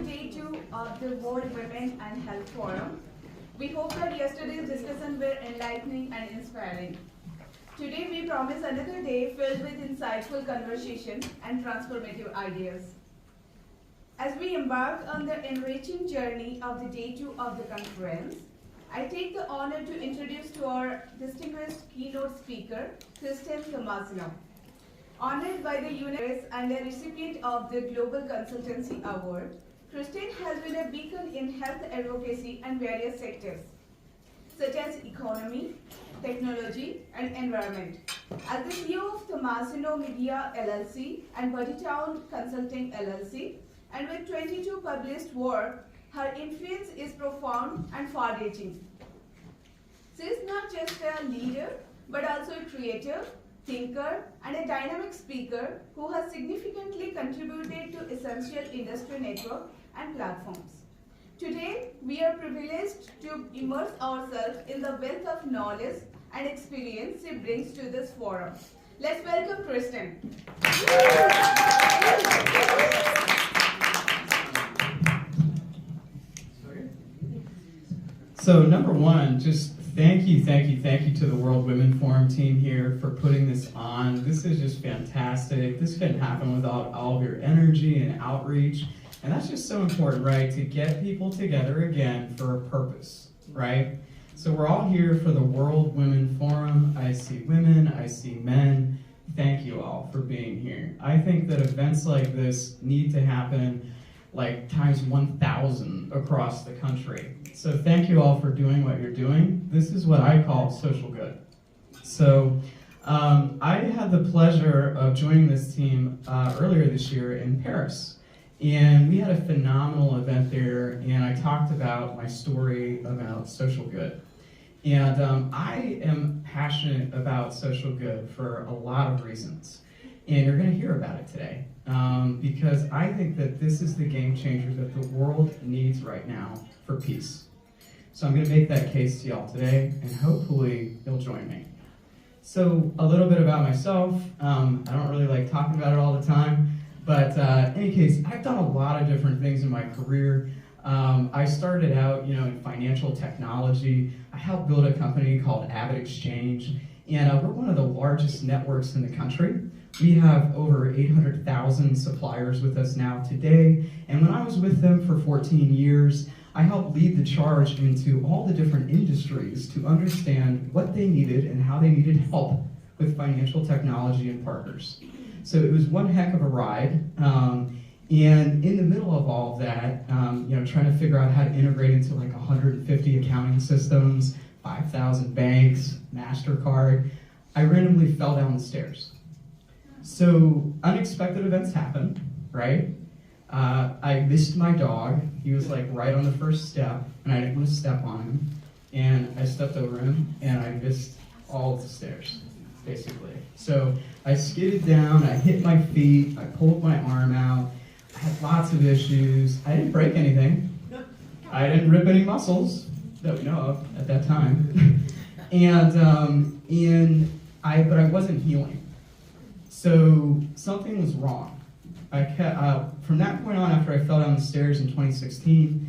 day 2 of the World Women and Health Forum. We hope that yesterday's discussion were enlightening and inspiring. Today we promise another day filled with insightful conversation and transformative ideas. As we embark on the enriching journey of the day 2 of the conference, I take the honor to introduce to our distinguished keynote speaker, Kristen Thomasino. Honored by the United and a recipient of the Global Consultancy Award, Kristen has been a beacon in health advocacy and various sectors, such as economy, technology, and environment. As the CEO of Thomasino Media LLC and Buddytown Consulting LLC, and with 22 published works, her influence is profound and far-reaching. She is not just a leader, but also a creator, thinker, and a dynamic speaker who has significantly contributed to essential industry network and platforms. Today, we are privileged to immerse ourselves in the wealth of knowledge and experience she brings to this forum. Let's welcome Kristen. So number one, just thank you to the World Women Forum team here for putting this on. This is just fantastic. This couldn't happen without all of your energy and outreach. And that's just so important, right? To get people together again for a purpose, right? So we're all here for the World Women Forum. I see women, I see men. Thank you all for being here. I think that events like this need to happen like times 1,000 across the country. So thank you all for doing what you're doing. This is what I call social good. So I had the pleasure of joining this team earlier this year in Paris. And we had a phenomenal event there, and I talked about my story about social good. And I am passionate about social good for a lot of reasons. And you're going to hear about it today. Because I think that this is the game changer that the world needs right now for peace. So I'm going to make that case to y'all today, and hopefully you'll join me. So a little bit about myself. I don't really like talking about it all the time, but in any case, I've done a lot of different things in my career. I started out, in financial technology. I helped build a company called AvidXchange, and we're one of the largest networks in the country. We have over 800,000 suppliers with us now today, and when I was with them for 14 years, I helped lead the charge into all the different industries to understand what they needed and how they needed help with financial technology and partners. So it was one heck of a ride, and in the middle of all of that, trying to figure out how to integrate into like 150 accounting systems, 5,000 banks, MasterCard, I randomly fell down the stairs. So unexpected events happen, right? I missed my dog. He was like right on the first step, and I didn't want to step on him. And I stepped over him, and I missed all of the stairs, basically. So I skidded down, I hit my feet, I pulled my arm out. I had lots of issues. I didn't break anything. I didn't rip any muscles that we know of at that time. But I wasn't healing. So something was wrong. From that point on, after I fell down the stairs in 2016,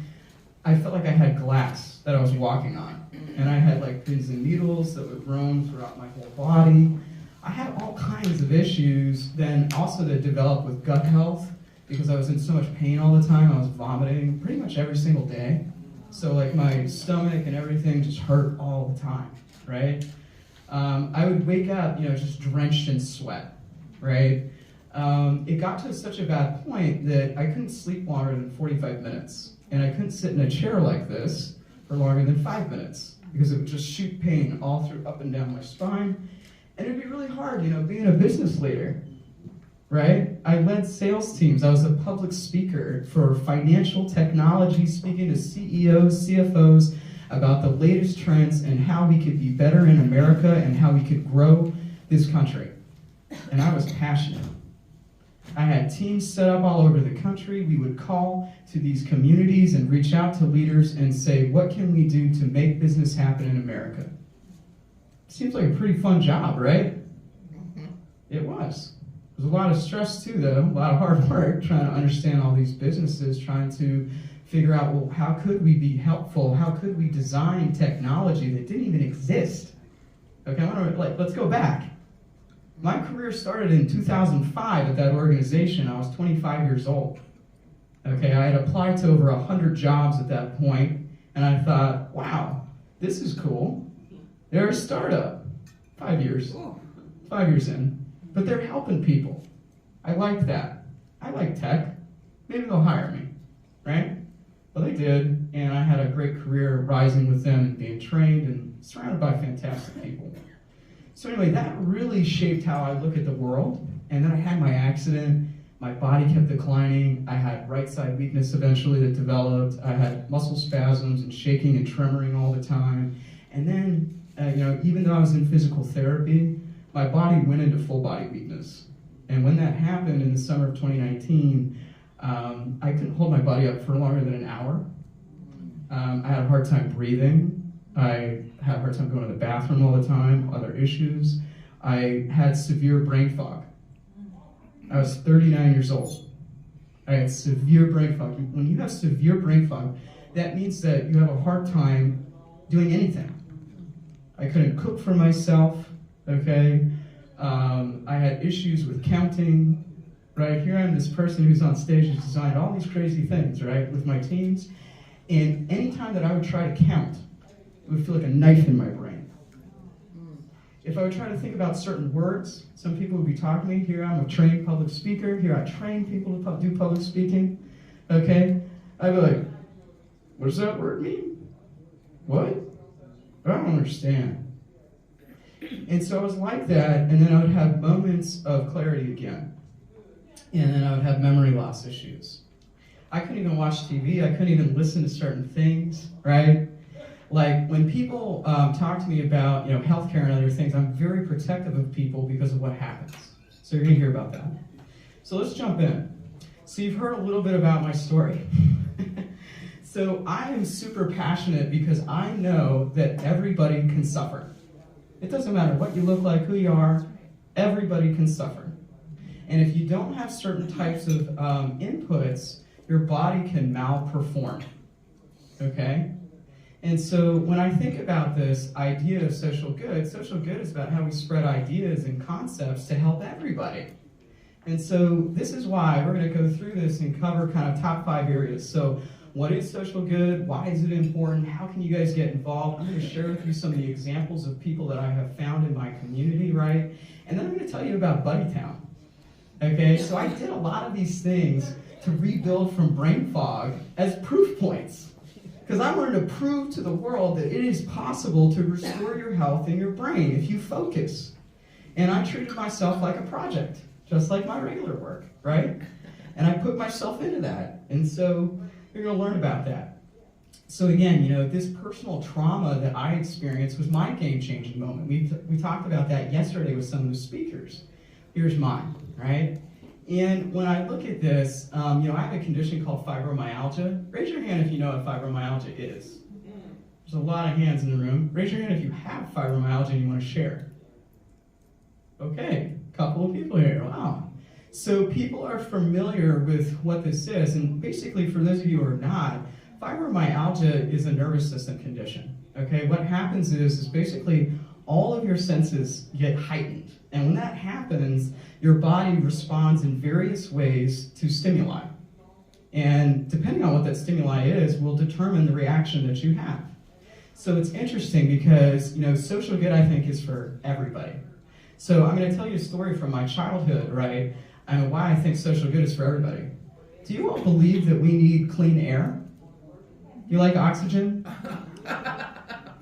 I felt like I had glass that I was walking on. And I had like pins and needles that would roam throughout my whole body. I had all kinds of issues then also that developed with gut health because I was in so much pain all the time. I was vomiting pretty much every single day. So like my stomach and everything just hurt all the time, right? I would wake up, just drenched in sweat. Right? It got to such a bad point that I couldn't sleep longer than 45 minutes. And I couldn't sit in a chair like this for longer than 5 minutes because it would just shoot pain all through up and down my spine. And it'd be really hard, being a business leader, right? I led sales teams. I was a public speaker for financial technology, speaking to CEOs, CFOs about the latest trends and how we could be better in America and how we could grow this country. And I was passionate. I had teams set up all over the country. We would call to these communities and reach out to leaders and say, what can we do to make business happen in America? Seems like a pretty fun job, right? It was There's a lot of stress too, though, a lot of hard work trying to understand all these businesses, trying to figure out, well, how could we be helpful? How could we design technology that didn't even exist? Okay, let's go back. My career started in 2005 at that organization. I was 25 years old. Okay, I had applied to over 100 jobs at that point, and I thought, wow, this is cool. They're a startup. 5 years. 5 years in. But they're helping people. I like that. I like tech. Maybe they'll hire me, right? Well, they did, and I had a great career rising with them and being trained and surrounded by fantastic people. So anyway, that really shaped how I look at the world. And then I had my accident. My body kept declining. I had right side weakness eventually that developed. I had muscle spasms and shaking and tremoring all the time. And then, even though I was in physical therapy, my body went into full body weakness. And when that happened in the summer of 2019, I couldn't hold my body up for longer than an hour. I had a hard time breathing. I had a hard time going to the bathroom all the time, other issues. I had severe brain fog. I was 39 years old. I had severe brain fog. When you have severe brain fog, that means that you have a hard time doing anything. I couldn't cook for myself, okay? I had issues with counting, right? Here I am, this person who's on stage has designed all these crazy things, right, with my teams. And anytime that I would try to count, it would feel like a knife in my brain. If I would try to think about certain words, some people would be talking to me. Here I'm a trained public speaker. Here I train people to do public speaking, okay? I'd be like, what does that word mean? What? I don't understand. And so I was like that, and then I would have moments of clarity again. And then I would have memory loss issues. I couldn't even watch TV. I couldn't even listen to certain things, right? Like when people talk to me about healthcare and other things, I'm very protective of people because of what happens. So you're going to hear about that. So let's jump in. So you've heard a little bit about my story. So I am super passionate because I know that everybody can suffer. It doesn't matter what you look like, who you are, everybody can suffer. And if you don't have certain types of inputs, your body can malperform, okay? And so when I think about this idea of social good is about how we spread ideas and concepts to help everybody. And so this is why we're going to go through this and cover kind of top 5 areas. So what is social good? Why is it important? How can you guys get involved? I'm going to share with you some of the examples of people that I have found in my community, right? And then I'm going to tell you about Buddytown. Okay, so I did a lot of these things to rebuild from brain fog as proof points. Because I wanted to prove to the world that it is possible to restore your health in your brain if you focus. And I treated myself like a project, just like my regular work, right? And I put myself into that. And so you're going to learn about that. So again, this personal trauma that I experienced was my game-changing moment. We talked about that yesterday with some of the speakers. Here's mine, right? And when I look at this, I have a condition called fibromyalgia. Raise your hand if you know what fibromyalgia is. There's a lot of hands in the room. Raise your hand if you have fibromyalgia and you want to share. Okay, a couple of people here, wow. So people are familiar with what this is, and basically for those of you who are not, fibromyalgia is a nervous system condition, okay? What happens is basically all of your senses get heightened, and when that happens, your body responds in various ways to stimuli. And depending on what that stimuli is, will determine the reaction that you have. So it's interesting because, social good, I think, is for everybody. So I'm going to tell you a story from my childhood, right? And why I think social good is for everybody. Do you all believe that we need clean air? You like oxygen?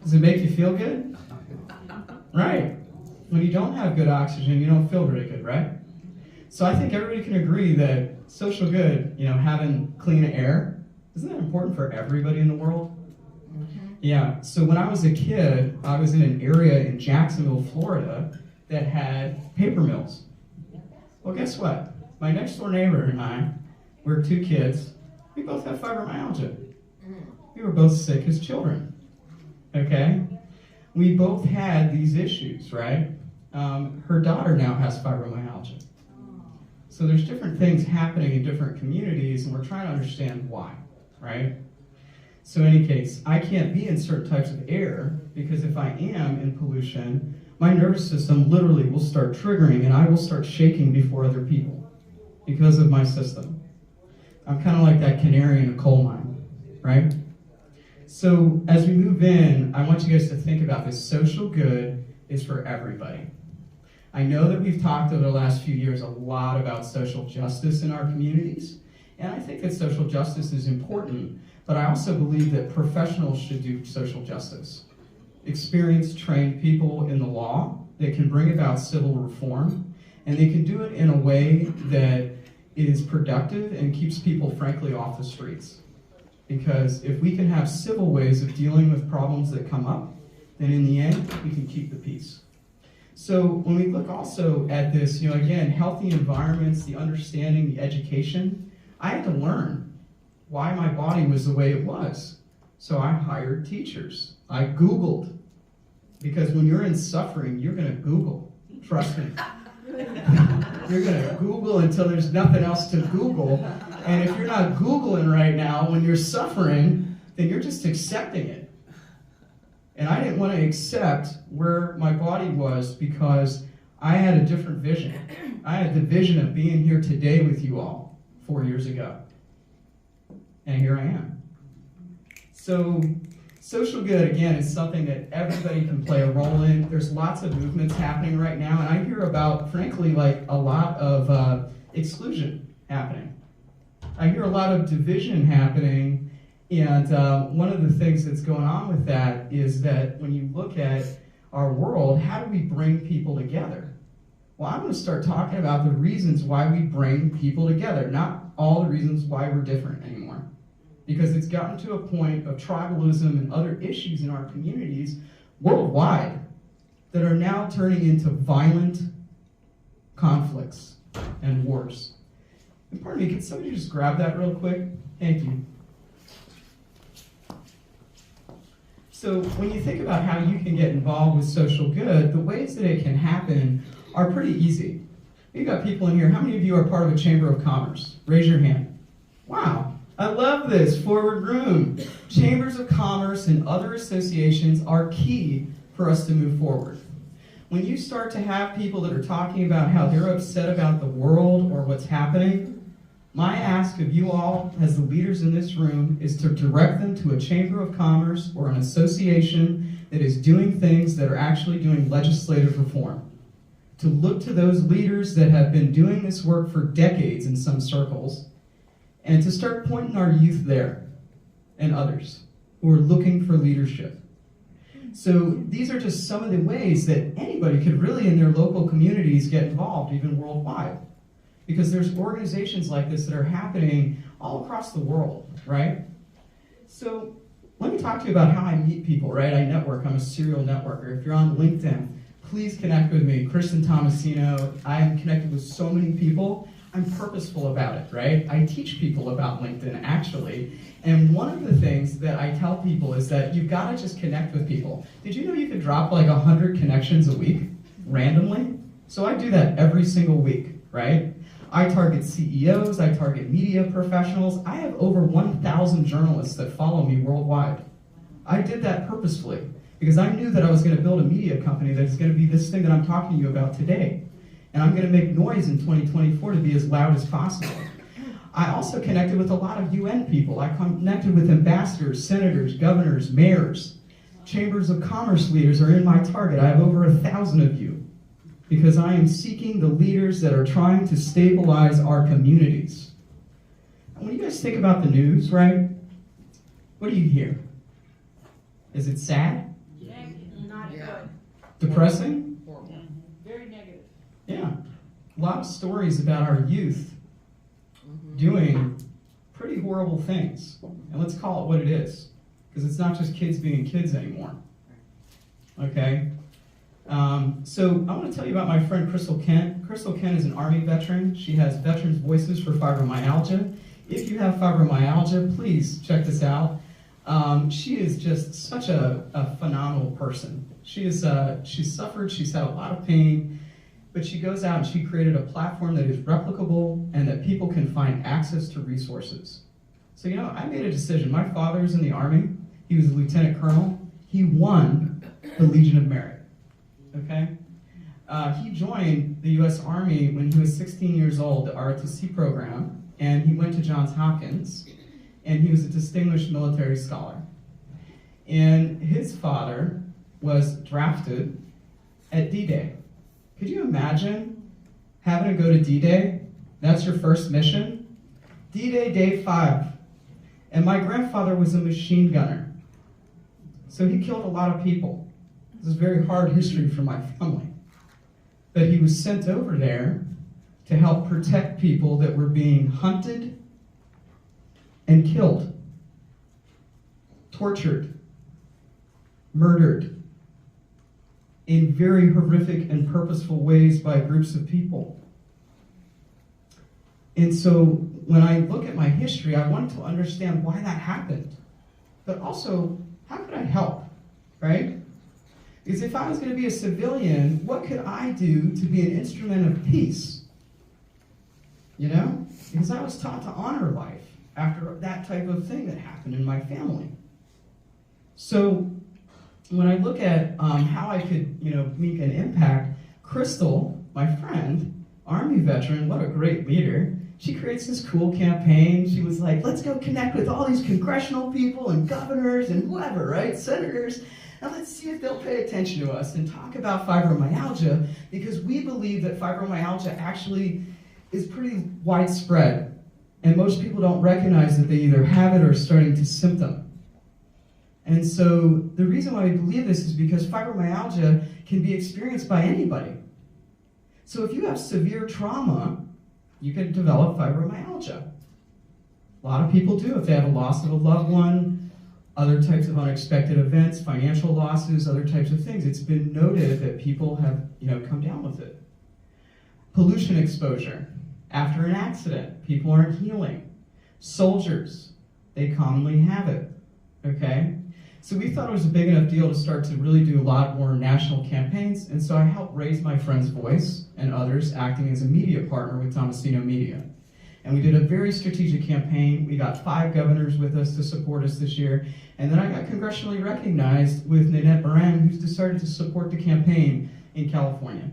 Does it make you feel good? Right. When you don't have good oxygen, you don't feel very good, right? So I think everybody can agree that social good, having clean air, isn't that important for everybody in the world? Mm-hmm. Yeah, so when I was a kid, I was in an area in Jacksonville, Florida, that had paper mills. Well, guess what? My next door neighbor and I, we're 2 kids, we both have fibromyalgia. We were both sick as children, okay? We both had these issues, right? Her daughter now has fibromyalgia. So there's different things happening in different communities, and we're trying to understand why, right? So in any case, I can't be in certain types of air, because if I am in pollution, my nervous system literally will start triggering, and I will start shaking before other people because of my system. I'm kind of like that canary in a coal mine, right? So as we move in, I want you guys to think about this. Social good is for everybody. I know that we've talked over the last few years a lot about social justice in our communities, and I think that social justice is important, but I also believe that professionals should do social justice. Experienced, trained people in the law that can bring about civil reform, and they can do it in a way that is productive and keeps people, frankly, off the streets. Because if we can have civil ways of dealing with problems that come up, then in the end, we can keep the peace. So when we look also at this, again, healthy environments, the understanding, the education, I had to learn why my body was the way it was. So I hired teachers. I Googled. Because when you're in suffering, you're going to Google. Trust me. You're going to Google until there's nothing else to Google. And if you're not Googling right now when you're suffering, then you're just accepting it. And I didn't want to accept where my body was because I had a different vision. I had the vision of being here today with you all 4 years ago. And here I am. So social good, again, is something that everybody can play a role in. There's lots of movements happening right now, and I hear about, frankly, like a lot of exclusion happening. I hear a lot of division happening, and one of the things that's going on with that is that when you look at our world, how do we bring people together? Well, I'm going to start talking about the reasons why we bring people together, not all the reasons why we're different anymore. Because it's gotten to a point of tribalism and other issues in our communities worldwide that are now turning into violent conflicts and wars. And pardon me, can somebody just grab that real quick? Thank you. So when you think about how you can get involved with social good, the ways that it can happen are pretty easy. We've got people in here. How many of you are part of a Chamber of Commerce? Raise your hand. Wow. I love this, forward room. Chambers of commerce and other associations are key for us to move forward. When you start to have people that are talking about how they're upset about the world or what's happening, my ask of you all as the leaders in this room is to direct them to a chamber of commerce or an association that is doing things that are actually doing legislative reform. To look to those leaders that have been doing this work for decades in some circles, and to start pointing our youth there and others who are looking for leadership. So these are just some of the ways that anybody could really in their local communities get involved, even worldwide. Because there's organizations like this that are happening all across the world, right? So let me talk to you about how I meet people, right? I network, I'm a serial networker. If you're on LinkedIn, please connect with me. Kristen Thomasino, I am connected with so many people. I'm purposeful about it, right? I teach people about LinkedIn, actually. And one of the things that I tell people is that you've got to just connect with people. Did you know you could drop like 100 connections a week, randomly? So I do that every single week, right? I target CEOs, I target media professionals. I have over 1,000 journalists that follow me worldwide. I did that purposefully because I knew that I was going to build a media company that's going to be this thing that I'm talking to you about today. And I'm going to make noise in 2024 to be as loud as possible. I also connected with a lot of UN people. I connected with ambassadors, senators, governors, mayors. Chambers of commerce leaders are in my target. I have over 1,000 of you because I am seeking the leaders that are trying to stabilize our communities. And when you guys think about the news, right, what do you hear? Is it sad? Yeah, not good. Depressing? Very negative. Yeah, a lot of stories about our youth doing pretty horrible things. And let's call it what it is, because it's not just kids being kids anymore. Okay? So I want to tell you about my friend Crystal Kent. Crystal Kent is an Army veteran. She has Veterans Voices for Fibromyalgia. If you have fibromyalgia, please check this out. She is just such a phenomenal person. She's suffered, she's had a lot of pain, but she goes out and she created a platform that is replicable and that people can find access to resources. So, I made a decision. My father was in the Army. He was a lieutenant colonel. He won the Legion of Merit, okay? He joined the U.S. Army when he was 16 years old, the ROTC program, and he went to Johns Hopkins, and he was a distinguished military scholar. And his father was drafted at D-Day. Could you imagine having to go to D-Day? That's your first mission? D-Day, day 5. And my grandfather was a machine gunner. So he killed a lot of people. This is very hard history for my family. But he was sent over there to help protect people that were being hunted and killed, tortured, murdered in very horrific and purposeful ways by groups of people. And so when I look at my history, I wanted to understand why that happened. But also, how could I help, right? Because if I was going to be a civilian, what could I do to be an instrument of peace? Because I was taught to honor life after that type of thing that happened in my family. So when I look at how I could, make an impact, Crystal, my friend, Army veteran, what a great leader, she creates this cool campaign. She was like, let's go connect with all these congressional people and governors and whoever, right? Senators. And let's see if they'll pay attention to us and talk about fibromyalgia, because we believe that fibromyalgia actually is pretty widespread. And most people don't recognize that they either have it or are starting to symptom. And so the reason why we believe this is because fibromyalgia can be experienced by anybody. So if you have severe trauma, you can develop fibromyalgia. A lot of people do if they have a loss of a loved one, other types of unexpected events, financial losses, other types of things. It's been noted that people have, come down with it. Pollution exposure. After an accident, people aren't healing. Soldiers, they commonly have it, okay? So we thought it was a big enough deal to start to really do a lot more national campaigns, and so I helped raise my friend's voice and others, acting as a media partner with Thomasino Media. And we did a very strategic campaign. We got 5 governors with us to support us this year, and then I got congressionally recognized with Nanette Moran, who's decided to support the campaign in California.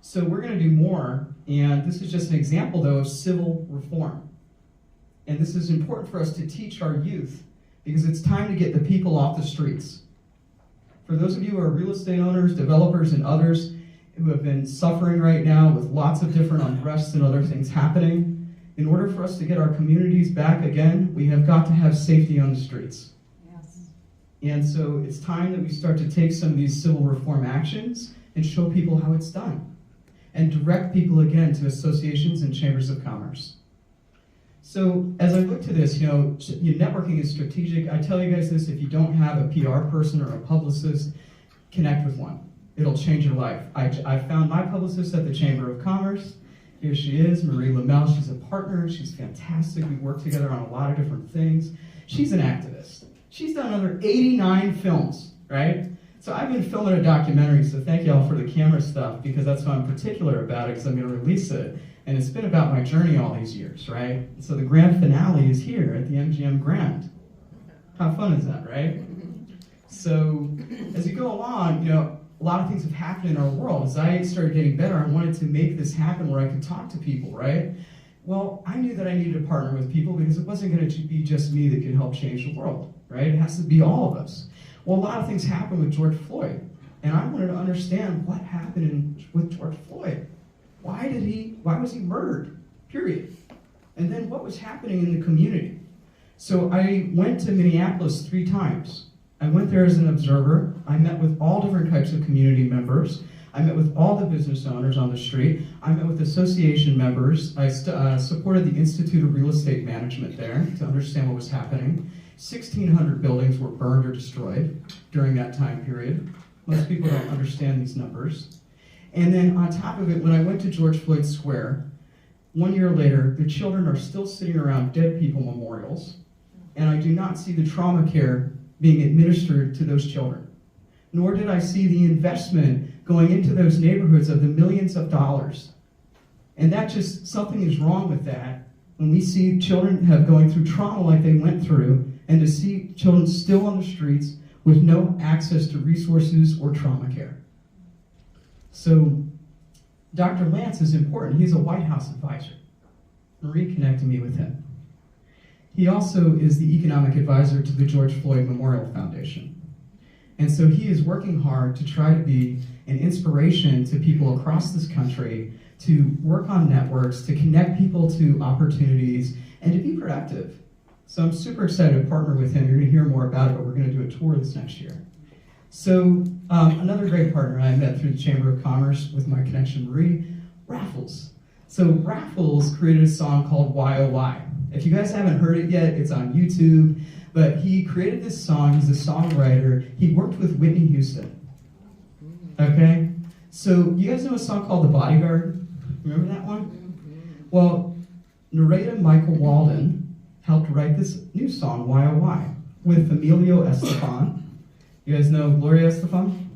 So we're going to do more, and this is just an example, though, of civil reform. And this is important for us to teach our youth, because it's time to get the people off the streets. For those of you who are real estate owners, developers, and others who have been suffering right now with lots of different unrests and other things happening, in order for us to get our communities back again, we have got to have safety on the streets. Yes. And so it's time that we start to take some of these civil reform actions and show people how it's done, and direct people again to associations and chambers of commerce. So as I look to this, networking is strategic. I tell you guys this, if you don't have a PR person or a publicist, connect with one. It'll change your life. I found my publicist at the Chamber of Commerce. Here she is, Marie Lamel. She's a partner. She's fantastic. We work together on a lot of different things. She's an activist. She's done over 89 films, right? So I've been filming a documentary, so thank y'all for the camera stuff, because that's why I'm particular about it, because I'm going to release it. And it's been about my journey all these years, right? So the grand finale is here at the MGM Grand. How fun is that, right? So as we go along, a lot of things have happened in our world. As I started getting better, I wanted to make this happen where I could talk to people, right? Well, I knew that I needed to partner with people, because it wasn't going to be just me that could help change the world, right? It has to be all of us. Well, a lot of things happened with George Floyd, and I wanted to understand what happened with George Floyd. Why was he murdered, period? And then what was happening in the community? So I went to Minneapolis 3 times. I went there as an observer. I met with all different types of community members. I met with all the business owners on the street. I met with association members. I supported the Institute of Real Estate Management there to understand what was happening. 1,600 buildings were burned or destroyed during that time period. Most people don't understand these numbers. And then on top of it, when I went to George Floyd Square, 1 year later, the children are still sitting around dead people memorials, and I do not see the trauma care being administered to those children. nor did I see the investment going into those neighborhoods of the millions of dollars. And that just, something is wrong with that when we see children going through trauma like they went through, and to see children still on the streets with no access to resources or trauma care. So Dr. Lance is important. He's a White House advisor. Marie connected me with him. He also is the economic advisor to the George Floyd Memorial Foundation. And so he is working hard to try to be an inspiration to people across this country to work on networks, to connect people to opportunities, and to be productive. So I'm super excited to partner with him. You're going to hear more about it, but we're going to do a tour this next year. So another great partner I met through the Chamber of Commerce with my connection, Marie, Raffles. So Raffles created a song called YOY. If you guys haven't heard it yet, it's on YouTube. But he created this song. He's a songwriter. He worked with Whitney Houston. Okay? So you guys know a song called The Bodyguard? Remember that one? Well, narrator Michael Walden helped write this new song, YOY, with Emilio Estefan. You guys know Gloria Estefan?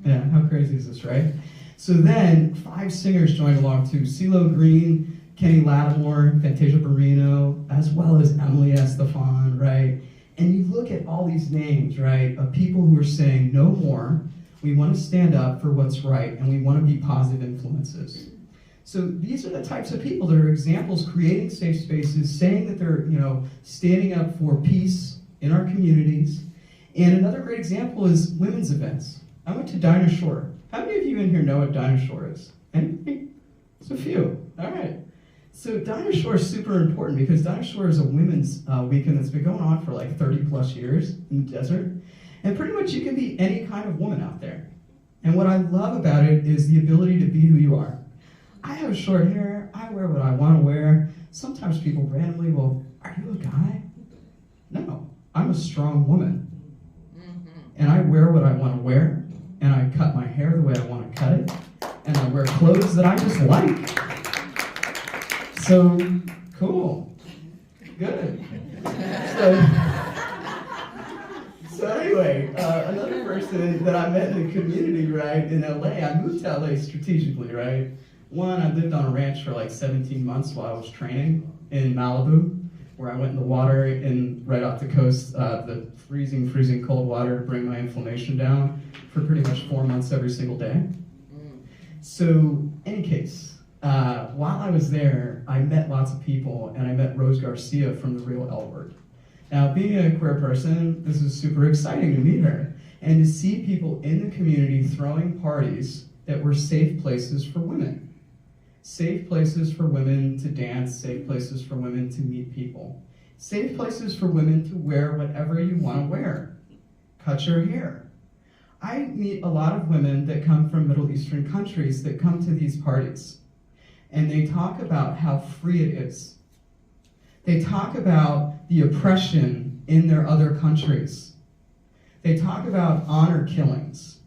Yeah, how crazy is this, right? So then 5 singers joined along too. CeeLo Green, Kenny Lattimore, Fantasia Barrino, as well as Emily Estefan, right? And you look at all these names, right, of people who are saying, no more, we want to stand up for what's right, and we want to be positive influences. So these are the types of people that are examples, creating safe spaces, saying that they're, standing up for peace in our communities. And another great example is women's events. I went to Dinah Shore. How many of you in here know what Dinah Shore is? Anybody? It's a few. All right. So Dinah Shore is super important because Dinah Shore is a women's weekend that's been going on for like 30 plus years in the desert. And pretty much you can be any kind of woman out there. And what I love about it is the ability to be who you are. I have short hair. I wear what I want to wear. Sometimes people randomly will, are you a guy? No, I'm a strong woman. And I wear what I want to wear, and I cut my hair the way I want to cut it, and I wear clothes that I just like. So, cool. Good. So anyway, another person that I met in the community, right, in LA, I moved to LA strategically, right? One, I lived on a ranch for like 17 months while I was training in Malibu, where I went in the water and right off the coast, the freezing cold water to bring my inflammation down for pretty much 4 months every single day. So, any case, while I was there, I met lots of people, and I met Rose Garcia from The Real L Word. Now, being a queer person, this is super exciting to meet her, and to see people in the community throwing parties that were safe places for women. Safe places for women to dance, safe places for women to meet people. Safe places for women to wear whatever you want to wear. Cut your hair. I meet a lot of women that come from Middle Eastern countries that come to these parties. And they talk about how free it is. They talk about the oppression in their other countries. They talk about honor killings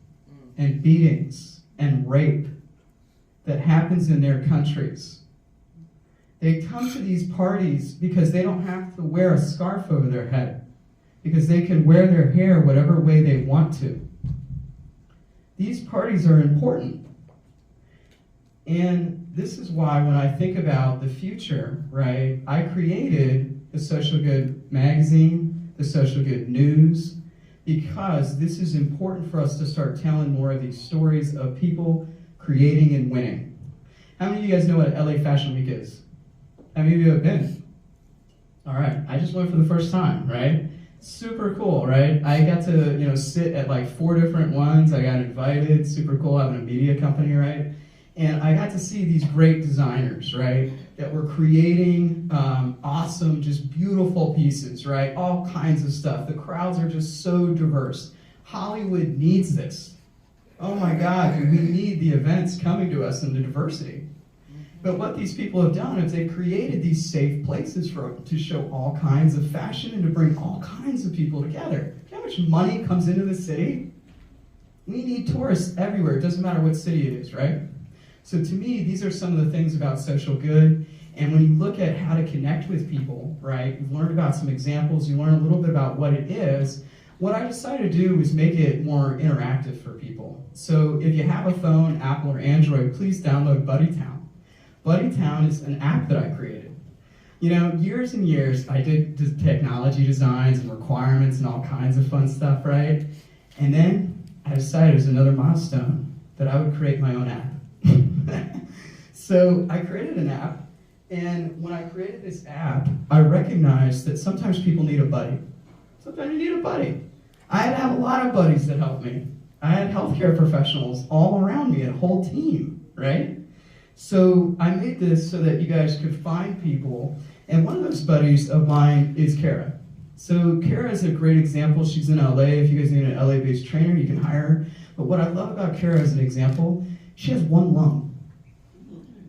and beatings and rape that happens in their countries. They come to these parties because they don't have to wear a scarf over their head, because they can wear their hair whatever way they want to. These parties are important. And this is why when I think about the future, right, I created the Social Good magazine, the Social Good news, because this is important for us to start telling more of these stories of people creating and winning. How many of you guys know what LA Fashion Week is? How many of you have been? All right, I just went for the first time, right? Super cool, right? I got to, sit at like 4 different ones. I got invited, super cool, having a media company, right? And I got to see these great designers, right? That were creating awesome, just beautiful pieces, right? All kinds of stuff. The crowds are just so diverse. Hollywood needs this. Oh my God, we need the events coming to us and the diversity. But what these people have done is they've created these safe places to show all kinds of fashion and to bring all kinds of people together. You know how much money comes into the city? We need tourists everywhere. It doesn't matter what city it is, right? So to me, these are some of the things about social good. And when you look at how to connect with people, right, you've learned about some examples, you learn a little bit about what it is. What I decided to do was make it more interactive for people. So if you have a phone, Apple or Android, please download BuddyTown. BuddyTown is an app that I created. You know, years and years, I did technology designs and requirements and all kinds of fun stuff, right? And then I decided as another milestone that I would create my own app. So I created an app, and when I created this app, I recognized that sometimes people need a buddy. Sometimes you need a buddy. I had to have a lot of buddies that helped me. I had healthcare professionals all around me, a whole team, right? So I made this so that you guys could find people, and one of those buddies of mine is Kara. So Kara is a great example. She's in LA. If you guys need an LA-based trainer, you can hire her. But what I love about Kara as an example, she has one lung.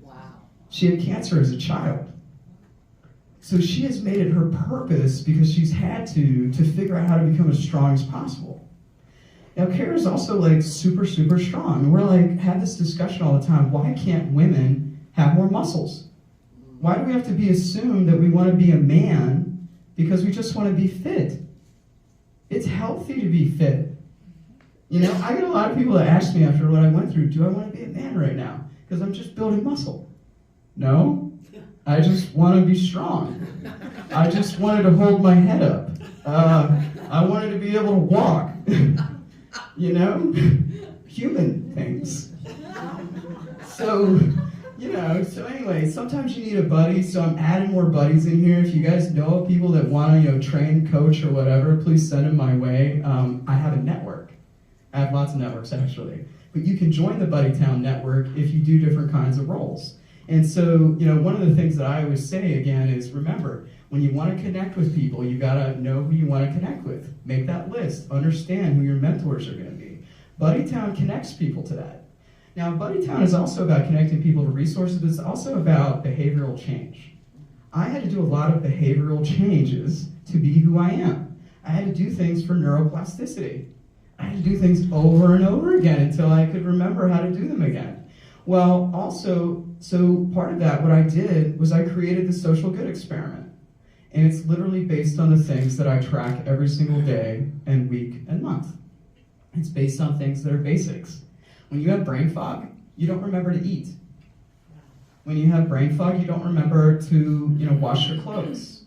Wow. She had cancer as a child. So she has made it her purpose, because she's had to figure out how to become as strong as possible. Now, Kara's also like super, super strong. And we're like, have this discussion all the time. Why can't women have more muscles? Why do we have to be assumed that we want to be a man because we just want to be fit? It's healthy to be fit. You know, I get a lot of people that ask me after what I went through, do I want to be a man right now? Because I'm just building muscle. No, I just want to be strong. I just wanted to hold my head up. I wanted to be able to walk. You know, human things. So, you know, so anyway, sometimes you need a buddy, so I'm adding more buddies in here. If you guys know of people that want to, you know, train, coach, or whatever, please send them my way. I have a network. I have lots of networks, actually. But you can join the BuddyTown network if you do different kinds of roles. And so, you know, one of the things that I always say, again, is remember, when you want to connect with people, you got to know who you want to connect with. Make that list. Understand who your mentors are going to be. BuddyTown connects people to that. Now, BuddyTown is also about connecting people to resources, but it's also about behavioral change. I had to do a lot of behavioral changes to be who I am. I had to do things for neuroplasticity. I had to do things over and over again until I could remember how to do them again. Well, also, so part of that, what I did was I created the social good experiment. And it's literally based on the things that I track every single day and week and month. It's based on things that are basics. When you have brain fog, you don't remember to eat. When you have brain fog, you don't remember to, you know, wash your clothes.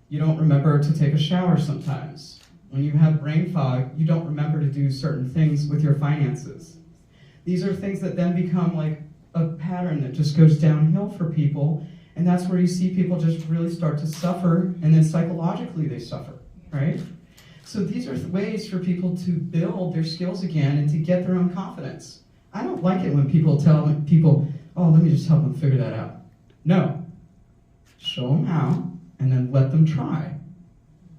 You don't remember to take a shower sometimes. When you have brain fog, you don't remember to do certain things with your finances. These are things that then become like a pattern that just goes downhill for people, and that's where you see people just really start to suffer, and then psychologically they suffer, right? So these are ways for people to build their skills again and to get their own confidence. I don't like it when people tell people, oh, let me just help them figure that out. No. Show them how, and then let them try.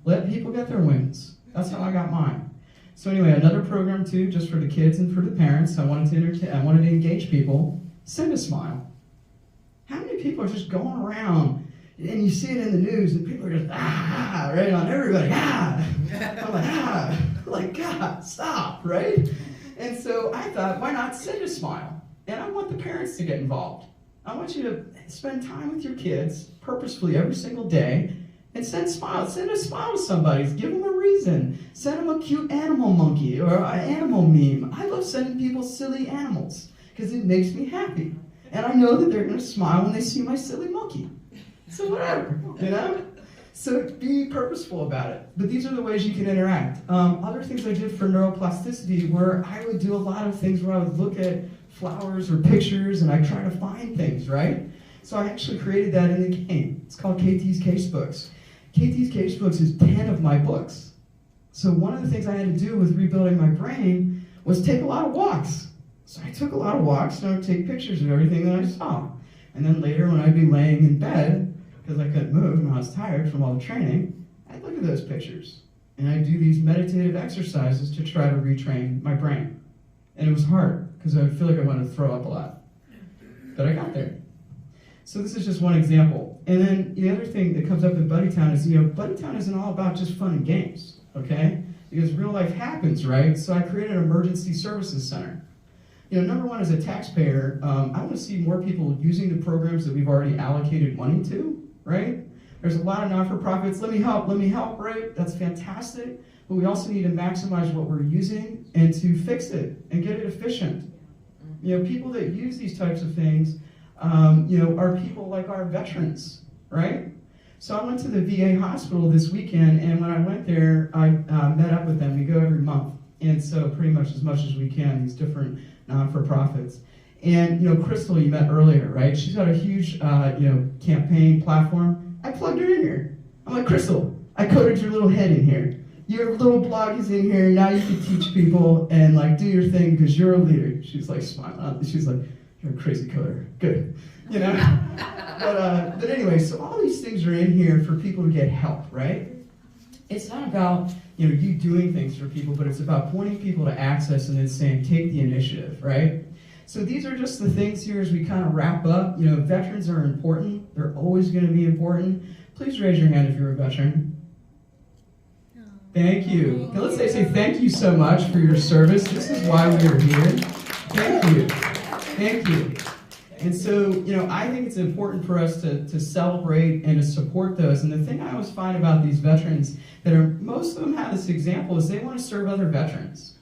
Let people get their wins. That's how I got mine. So anyway, another program too, just for the kids and for the parents. I wanted to engage people. Send a smile. How many people are just going around and you see it in the news and people are just right on everybody, I'm like, God, stop, right? And so I thought, why not send a smile? And I want the parents to get involved. I want you to spend time with your kids purposefully every single day and send a smile to somebody, give them a reason. Send them a cute animal monkey or an animal meme. I love sending people silly animals because it makes me happy. And I know that they're going to smile when they see my silly monkey. So whatever, you know? So be purposeful about it. But these are the ways you can interact. Other things I did for neuroplasticity were I would do a lot of things where I would look at flowers or pictures and I try to find things, right? So I actually created that in the game. It's called KT's Casebooks. KT's Casebooks is 10 of my books. So one of the things I had to do with rebuilding my brain was take a lot of walks. So I took a lot of walks and I would take pictures of everything that I saw. And then later when I'd be laying in bed, because I couldn't move and I was tired from all the training, I'd look at those pictures. And I'd do these meditative exercises to try to retrain my brain. And it was hard, because I would feel like I wanted to throw up a lot. But I got there. So this is just one example. And then the other thing that comes up in BuddyTown is, BuddyTown isn't all about just fun and games, okay? Because real life happens, right? So I created an emergency services center. Number one, as a taxpayer, I want to see more people using the programs that we've already allocated money to, right? There's a lot of not-for-profits, let me help, right? That's fantastic. but we also need to maximize what we're using and to fix it and get it efficient. You know, people that use these types of things, you know, are people like our veterans, right? So I went to the VA hospital this weekend, and when I went there, I met up with them. We go every month, and so pretty much as we can, these different non-for-profits. And, you know, Crystal, you met earlier, right? She's got a huge, you know, campaign platform. I plugged her in here. I'm like, Crystal, I coded your little head in here. Your little blog is in here. Now you can teach people and, like, do your thing because you're a leader. She's like smiling. She's like, you're a crazy coder. Good. You know? But anyway, so all these things are in here for people to get help, right? It's not about, you know, you doing things for people, but it's about pointing people to access and then saying, take the initiative, right? So these are just the things here as we kind of wrap up. You know, veterans are important. They're always going to be important. Please raise your hand if you're a veteran. Thank you. Okay, let's say thank you so much for your service. This is why we are here. Thank you. Thank you. And so, you know, I think it's important for us to celebrate and to support those. And the thing I always find about these veterans that are, most of them have this example, is they want to serve other veterans.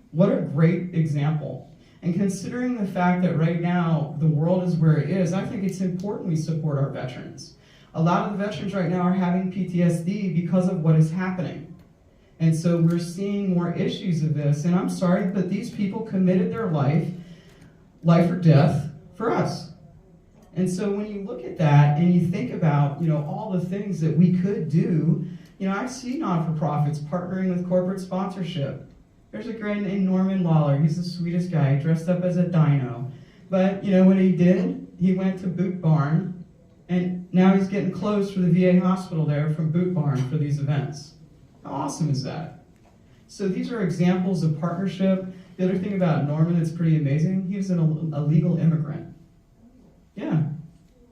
What a great example. And considering the fact that right now the world is where it is, I think it's important we support our veterans. A lot of the veterans right now are having PTSD because of what is happening. And so we're seeing more issues of this. And I'm sorry, but these people committed their life or death, for us. And so when you look at that and you think about, you know, all the things that we could do, you know, I see non-for-profits partnering with corporate sponsorship. There's a guy named Norman Lawler. He's the sweetest guy, dressed up as a dino. But, you know, what he did, he went to Boot Barn, and now he's getting clothes for the VA hospital there from Boot Barn for these events. How awesome is that? So these are examples of partnership. The other thing about Norman that's pretty amazing, he was an illegal immigrant. Yeah,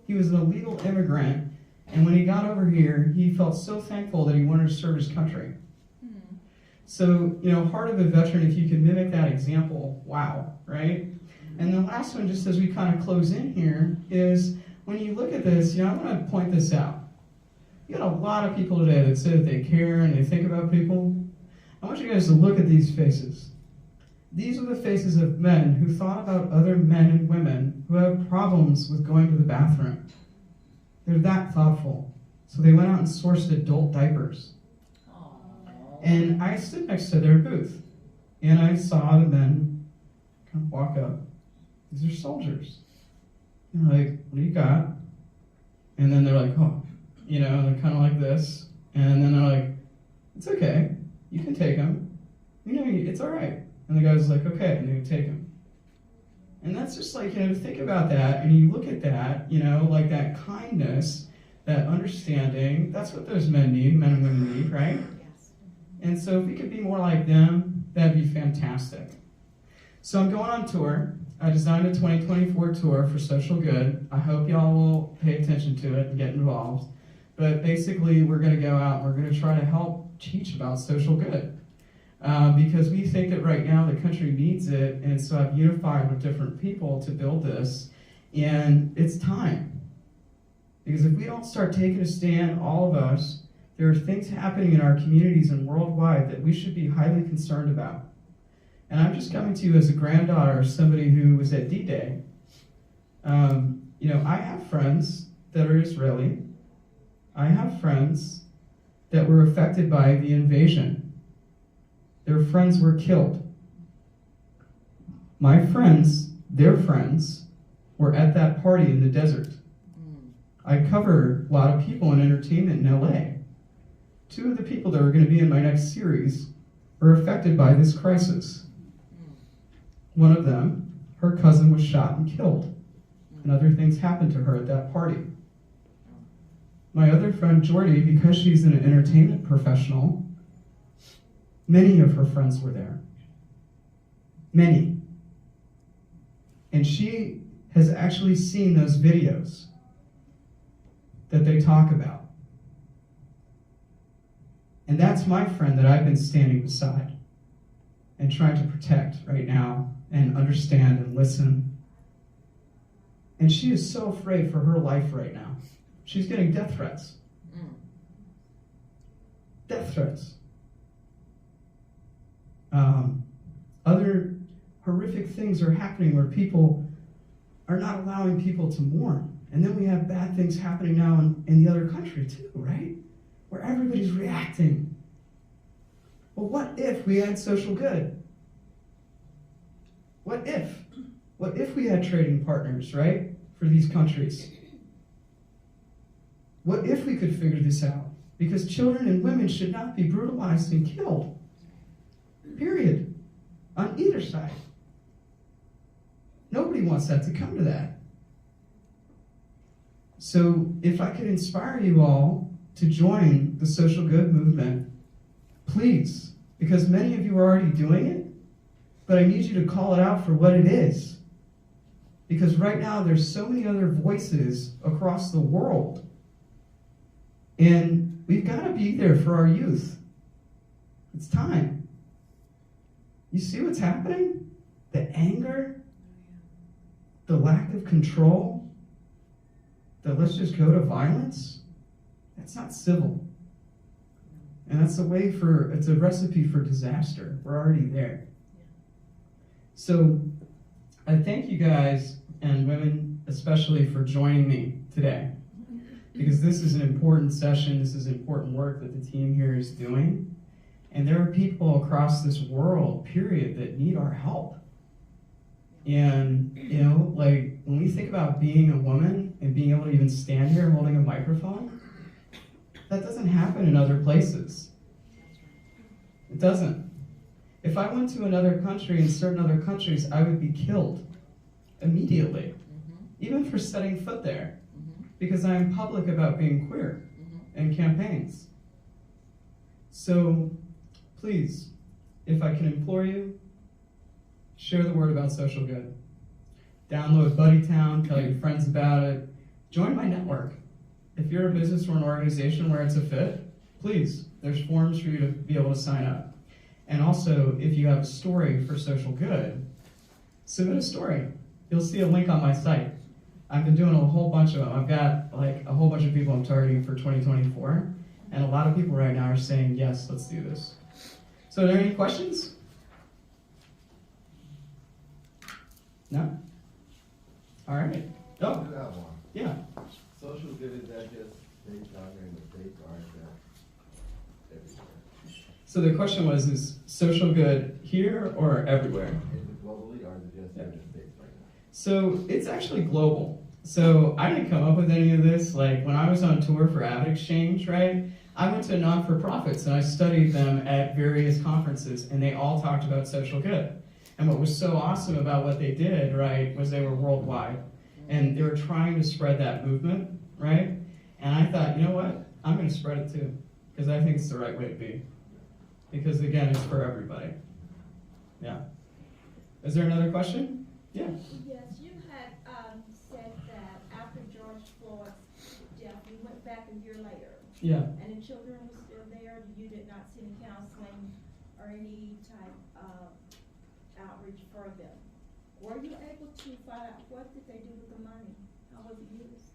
he was an illegal immigrant, and when he got over here, he felt so thankful that he wanted to serve his country. So, you know, heart of a veteran, if you can mimic that example, wow, right? And the last one, just as we kind of close in here, is when you look at this, you know, I want to point this out. You got a lot of people today that say that they care and they think about people. I want you guys to look at these faces. These are the faces of men who thought about other men and women who have problems with going to the bathroom. They're that thoughtful. So they went out and sourced adult diapers. And I stood next to their booth, and I saw the men kind of walk up. These are soldiers. And they're like, what do you got? And then they're like, oh, you know, they're kind of like this. And then they're like, it's okay. You can take them. You know, it's all right. And the guy's like, okay, and they would take him. And that's just like, you know, to think about that, and you look at that, you know, like that kindness, that understanding, that's what those men and women need, right? Yes. And so if we could be more like them, that'd be fantastic. So I'm going on tour. I designed a 2024 tour for Social Good. I hope y'all will pay attention to it and get involved. But basically, we're going to go out and we're going to try to help teach about social good. Because we think that right now the country needs it, and so I've unified with different people to build this, and it's time. Because if we don't start taking a stand, all of us, there are things happening in our communities and worldwide that we should be highly concerned about. And I'm just coming to you as a granddaughter of somebody who was at D-Day. You know, I have friends that are Israeli. I have friends that were affected by the invasion. Their friends were killed. My friends, their friends, were at that party in the desert. I cover a lot of people in entertainment in LA. Two of the people that are going to be in my next series were affected by this crisis. One of them, her cousin was shot and killed, and other things happened to her at that party. My other friend, Jordy, because she's an entertainment professional, many of her friends were there. Many. And she has actually seen those videos that they talk about. And that's my friend that I've been standing beside and trying to protect right now and understand and listen. And she is so afraid for her life right now. She's getting death threats. Death threats. Other horrific things are happening where people are not allowing people to mourn. And then we have bad things happening now in the other country too, right? Where everybody's reacting. Well, what if we had social good? What if? What if we had trading partners, right, for these countries? What if we could figure this out? Because children and women should not be brutalized and killed. Period. On either side. Nobody wants that to come to that. So if I could inspire you all to join the social good movement, please, because many of you are already doing it, but I need you to call it out for what it is. Because right now there's so many other voices across the world. And we've got to be there for our youth. It's time. You see what's happening? The anger, the lack of control, the let's just go to violence. That's not civil. And that's it's a recipe for disaster. We're already there. So I thank you guys and women especially for joining me today. Because this is an important session, this is important work that the team here is doing. And there are people across this world, period, that need our help. And, you know, like, when we think about being a woman and being able to even stand here holding a microphone, that doesn't happen in other places. It doesn't. If I went to another country, in certain other countries, I would be killed immediately, even for setting foot there, because I am public about being queer in campaigns. So please, if I can implore you, share the word about social good. Download BuddyTown, tell your friends about it. Join my network. If you're a business or an organization where it's a fit, please, there's forms for you to be able to sign up. And also, if you have a story for social good, submit a story. You'll see a link on my site. I've been doing a whole bunch of them. I've got like a whole bunch of people I'm targeting for 2024. And a lot of people right now are saying, yes, let's do this. So are there any questions? No? All right. Oh. I do have one. Yeah. Social good, is that just states out here in the States, or is that everywhere? So the question was, is social good here or everywhere? Is it globally, or is it just in the States right now? So it's actually global. So I didn't come up with any of this. Like when I was on tour for Avid Exchange, right? I went to non-for-profits and I studied them at various conferences, and they all talked about social good. And what was so awesome about what they did, right, was they were worldwide. And they were trying to spread that movement, right? And I thought, you know what? I'm going to spread it too, because I think it's the right way to be. Because again, it's for everybody. Yeah. Is there another question? Yeah. Yes, you had said that after George Floyd's death, you went back a year later. Yeah. And the children were still there. You did not see any counseling or any type of outreach for them. Were you able to find out what did they do with the money? How was it used?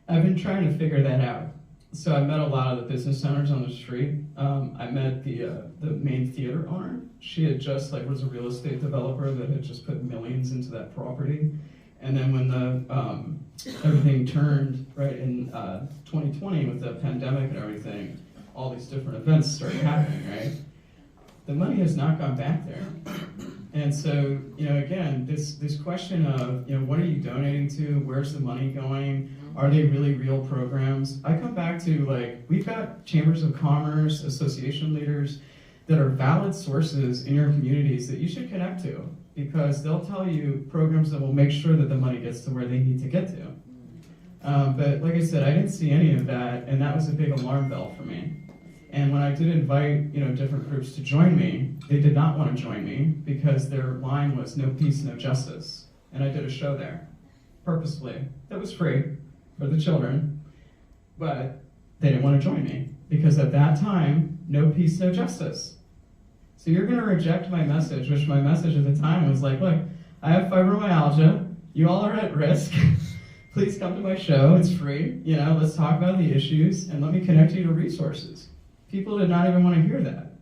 I've been trying to figure that out. So I met a lot of the business owners on the street. I met the main theater owner. She had just was a real estate developer that had just put millions into that property. And then when the everything turned right in 2020 with the pandemic and everything, all these different events started happening, right? The money has not gone back there. And so, you know, again, this question of, you know, what are you donating to? Where's the money going? Are they really real programs? I come back to, we've got chambers of commerce, association leaders that are valid sources in your communities that you should connect to, because they'll tell you programs that will make sure that the money gets to where they need to get to. But like I said, I didn't see any of that, and that was a big alarm bell for me. And when I did invite, different groups to join me, they did not want to join me because their line was no peace, no justice. And I did a show there, purposefully. That was free for the children, but they didn't want to join me because at that time, no peace, no justice. So you're going to reject my message, which my message at the time was like, look, I have fibromyalgia. You all are at risk. Please come to my show. It's free. Let's talk about the issues and let me connect you to resources. People did not even want to hear that.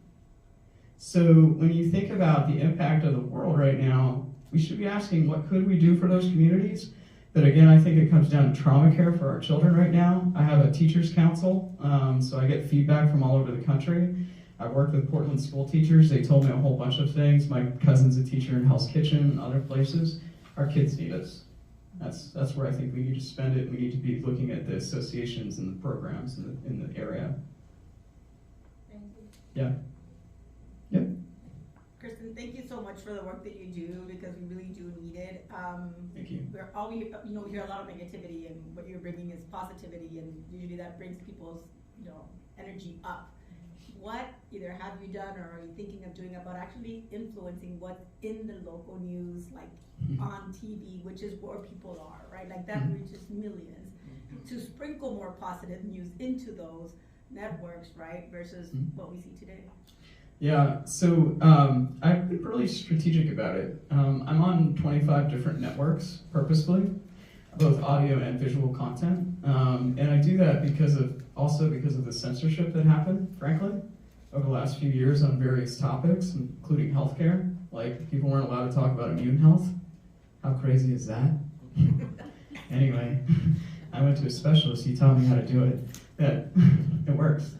So when you think about the impact of the world right now, we should be asking, what could we do for those communities? But again, I think it comes down to trauma care for our children right now. I have a teachers council, so I get feedback from all over the country. I worked with Portland school teachers. They told me a whole bunch of things. My cousin's a teacher in Hell's Kitchen and other places. Our kids need us. That's where I think we need to spend it. We need to be looking at the associations and the programs in the area. Thank you. Yeah. Yep. Kristen, thank you so much for the work that you do, because we really do need it. Thank you. We hear a lot of negativity, and what you're bringing is positivity, and usually that brings people's, energy up. What either have you done or are you thinking of doing about actually influencing what's in the local news, like on TV, which is where people are, right? Like that reaches millions. To sprinkle more positive news into those networks, right? Versus what we see today. Yeah, so I've been really strategic about it. I'm on 25 different networks purposefully, both audio and visual content. And I do that because of the censorship that happened, frankly, over the last few years on various topics, including healthcare. Like, people weren't allowed to talk about immune health. How crazy is that? Anyway, I went to a specialist. He taught me how to do it. It works.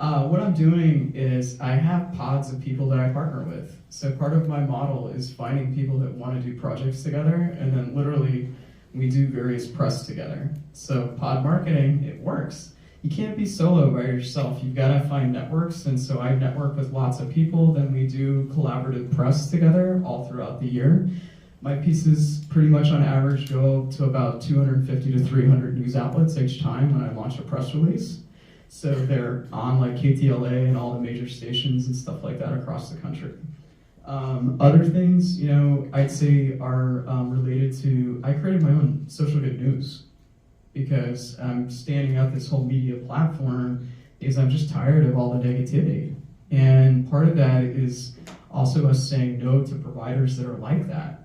What I'm doing is I have pods of people that I partner with. So part of my model is finding people that want to do projects together, and then literally we do various press together. So pod marketing, it works. You can't be solo by yourself. You've got to find networks, and so I network with lots of people. Then we do collaborative press together all throughout the year. My pieces pretty much on average go to about 250 to 300 news outlets each time when I launch a press release. So they're on like KTLA and all the major stations and stuff like that across the country. Other things, I'd say are related to, I created my own social good news because I'm standing up this whole media platform because I'm just tired of all the negativity. And part of that is also us saying no to providers that are like that.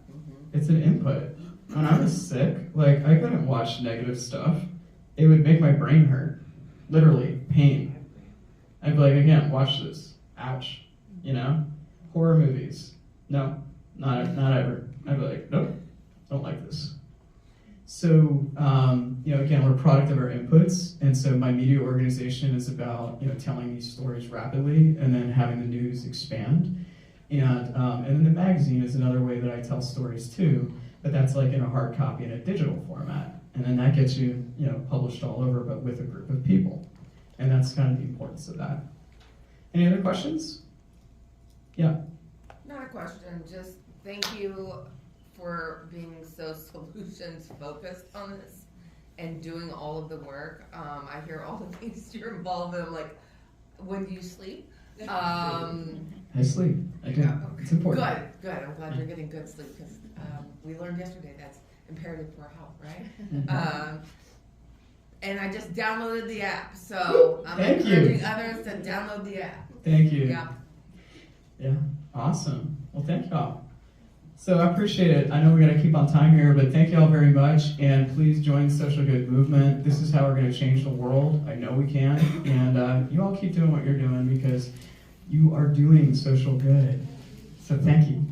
It's an input. When I was sick, I couldn't watch negative stuff. It would make my brain hurt. Literally, pain. I'd be like, I can't watch this. Ouch. Horror movies. No, not ever. I'd be like, nope, don't like this. So, again, we're a product of our inputs, and so my media organization is about, telling these stories rapidly and then having the news expand. And then the magazine is another way that I tell stories too, but that's like in a hard copy in a digital format. And then that gets you, published all over, but with a group of people. And that's kind of the importance of that. Any other questions? Yeah. Not a question, just thank you for being so solutions focused on this and doing all of the work. I hear all the things you're involved in. I'm like, when do you sleep? I sleep. I do. Yeah, It's important. Good. I'm glad you're getting good sleep, because we learned yesterday that's imperative for health, right? And I just downloaded the app, so I'm encouraging others to download the app. Thank you. Yeah. Awesome. Well, thank y'all. So I appreciate it. I know we got to keep on time here, but thank y'all very much. And please join the Social Good Movement. This is how we're going to change the world. I know we can. And you all keep doing what you're doing because you are doing social good. So thank you.